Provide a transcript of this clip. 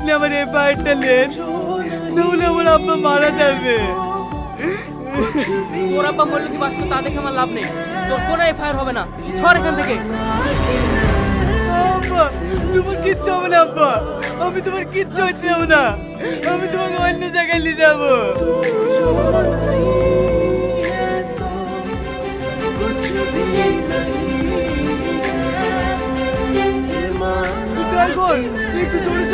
আপনি আমার এই পায়েরটা নেন, নাহলে আমার আব্বা মারা যাবে। তোর আব্বা বললে তুই বাঁচতো, তা দেখে আমার লাভ নেই। তোর কোনো এফআইআর হবে না, সর এখান থেকে। আব্বা, তোমার কিচ্ছু হবে না আব্বা, আমি তোমার কিচ্ছু হচ্ছে যাবো না, আমি তোমাকে অন্য জায়গায় নিয়ে যাবো। ড্রাইভার, একটু জোরে